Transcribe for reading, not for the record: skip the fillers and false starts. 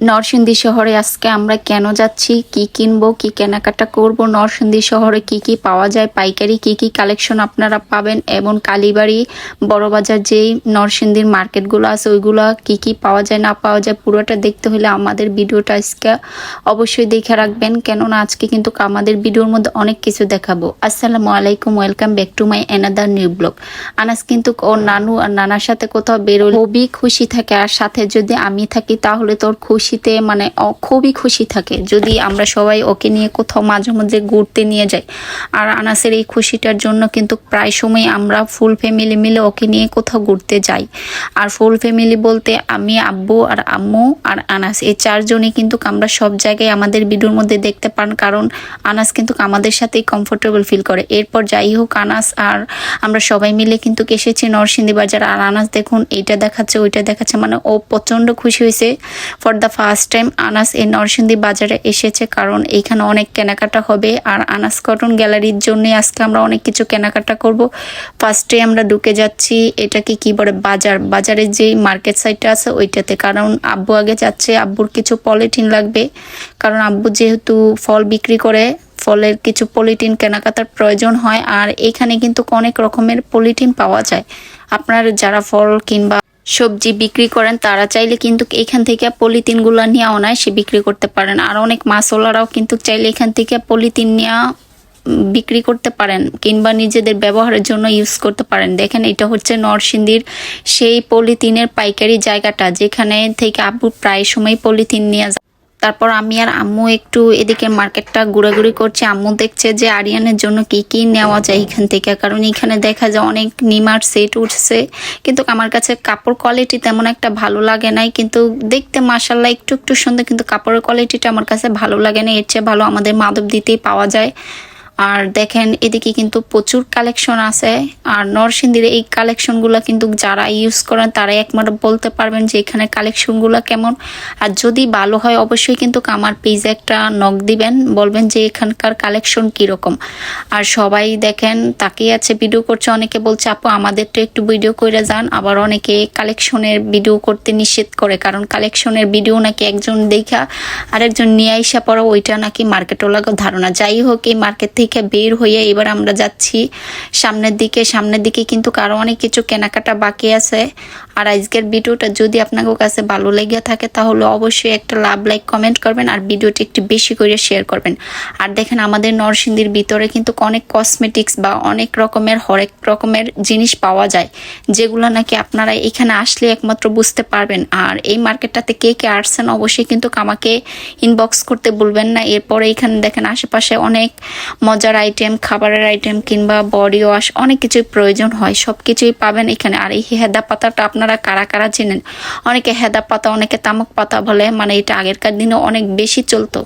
নরসিংদী শহরে আজকে আমরা কেন যাচ্ছি, কি কিনবো, কি কেনাকাটা করব, নরসিংদী শহরে কি কি পাওয়া যায়, পাইকারি কি কি কালেকশন আপনারা পাবেন, এবং কালীবাড়ি বড়বাজার যেই নরসিংদীর মার্কেটগুলো আছে ওইগুলো কি কি পাওয়া যায় না পাওয়া যায় পুরোটা দেখতে হলে আমাদের ভিডিওটা আজকে অবশ্যই দেখে রাখবেন, কেননা আজকে কিন্তু আমাদের ভিডিওর মধ্যে অনেক কিছু দেখাবো। আসসালামু আলাইকুম, welcome back to my another new blog. Anas কিন্তু ওর নানু আর নানার সাথে কোথাও বেরোলে খুবই খুশি থাকে, আর সাথে যদি আমি থাকি তাহলে তোর খুশিতে মানে খুবই খুশি থাকে যদি আমরা সবাই ওকে নিয়ে কোথাও মাঝে মধ্যে ঘুরতে নিয়ে যাই। আর আনাসের এই খুশিটার জন্য কিন্তু প্রায় সময় আমরা ফুল ফ্যামিলি মিলে ওকে নিয়ে কোথাও ঘুরতে যাই। আর ফুল ফ্যামিলি বলতে আমি, আব্বু আর আম্মু আর আনাস, এই চারজনই কিন্তু আমরা সব জায়গায় আমাদের ভিডিওর মধ্যে দেখতে পান, কারণ আনাস কিন্তু আমাদের সাথেই কমফোর্টেবল ফিল করে। এরপর যাই হোক, আনাস আর আমরা সবাই মিলে কিন্তু এসেছি নরসিংদী বাজার। আর আনাস দেখুন এইটা দেখাচ্ছে ওইটা দেখাচ্ছে, মানে ও প্রচণ্ড খুশি হয়েছে। For the first time Anas এই নরসিংদী বাজারে এসেছে, কারণ এইখানে অনেক কেনাকাটা হবে। আর আনাস কটন গ্যালারির জন্য আজকে আমরা অনেক কিছু কেনাকাটা করব। ফার্স্টে আমরা ঢুকে যাচ্ছি, এটাকে কি বলে, বাজারের যেই মার্কেট সাইডটা আছে ওইটাতে, কারণ আব্বু আগে যাচ্ছে। আব্বুর কিছু পলিথিন লাগবে, কারণ আব্বু যেহেতু ফল বিক্রি করে, ফলের কিছু পলিথিন কেনাকাটার প্রয়োজন হয়। আর এখানে কিন্তু অনেক রকমের পলিথিন পাওয়া যায়। আপনার যারা ফল কিংবা সবজি বিক্রি করেন তারা চাইলে কিন্তু এখান থেকে পলিথিনগুলো নিয়ে অনায়াসে বিক্রি করতে পারেন। আর অনেক মাছওয়ালারাও কিন্তু চাইলে এখান থেকে পলিথিন নিয়ে বিক্রি করতে পারেন কিংবা নিজেদের ব্যবহারের জন্য ইউজ করতে পারেন। দেখেন এটা হচ্ছে নরসিংদীর সেই পলিথিনের পাইকারি জায়গাটা, যেখানে থেকে আব্বু প্রায় সময় পলিথিন নিয়ে যায়। তারপর আমি আর আম্মু একটু এদিকে মার্কেটটা ঘোরাঘুরি করছে। আম্মু দেখছে যে আরিয়ানের জন্য কি কি নেওয়া যায় এখান থেকে, কারণ এখানে দেখা যায় অনেক নিমার সেট উঠছে, কিন্তু আমার কাছে কাপড় কোয়ালিটি তেমন একটা ভালো লাগে নাই, কিন্তু দেখতে মাশাল্লাহ একটু একটু সুন্দর, কিন্তু কাপড়ের কোয়ালিটিটা আমার কাছে ভালো লাগে না। এর চেয়ে ভালো আমাদের মাধবদীতেই পাওয়া যায়। আর দেখেন এদিকে কিন্তু প্রচুর কালেকশন আছে। আর নরসিংদীর এই কালেকশনগুলো কিন্তু যারা ইউজ করেন তারাই একমাত্র বলতে পারবেন যে এখানে কালেকশনগুলো কেমন। আর যদি ভালো হয় অবশ্যই কিন্তু আমার পেজে একটা নক দিবেন, বলবেন যে এখানকার কালেকশন কীরকম। আর সবাই দেখেন তাকিয়ে আছে, ভিডিও করছে। অনেকে বলছে আপু আমাদেরটা একটু ভিডিও করে যান, আবার অনেকে কালেকশনের ভিডিও করতে নিষেধ করে, কারণ কালেকশনের ভিডিও নাকি একজন দেখা আরেকজন নিয়ে আইসা পড়ো, ওইটা নাকি মার্কেটওয়ালার ধারণা। যাই হোক, এই মার্কেট থেকে বের হয়ে এবার আমরা যাচ্ছি সামনের দিকে কিন্তু আরো অনেক কিছু কেনাকাটা বাকি আছে। আর আজকের ভিডিওটা যদি আপনাদের কাছে ভালো লেগে থাকে তাহলে অবশ্যই একটা লাইক কমেন্ট করবেন, আর ভিডিওটি একটু বেশি করে শেয়ার করবেন। আর দেখেন আমাদের নরসিংদীর ভিতরে কিন্তু অনেক কসমেটিক্স বা অনেক রকমের হরেক রকমের জিনিস পাওয়া যায়, যেগুলো নাকি আপনারা এখানে আসলে একমাত্র বুঝতে পারবেন। আর এই মার্কেটটাতে কে কে আসছেন অবশ্যই কিন্তু আমাকে ইনবক্স করতে ভুলবেন না। এরপরে এখানে দেখেন আশেপাশে অনেক মজার আইটেম, খাবারের আইটেম কিংবা বডি ওয়াশ অনেক কিছুই প্রয়োজন হয়, সব কিছুই পাবেন এখানে। আর এই হেদা পাতাটা আপনারা কারা কারা চেনেন? অনেকে হেদা পাতা, অনেকে তামাক পাতা বলে, মানে এটা আগেরকার দিনে অনেক বেশি চলতো।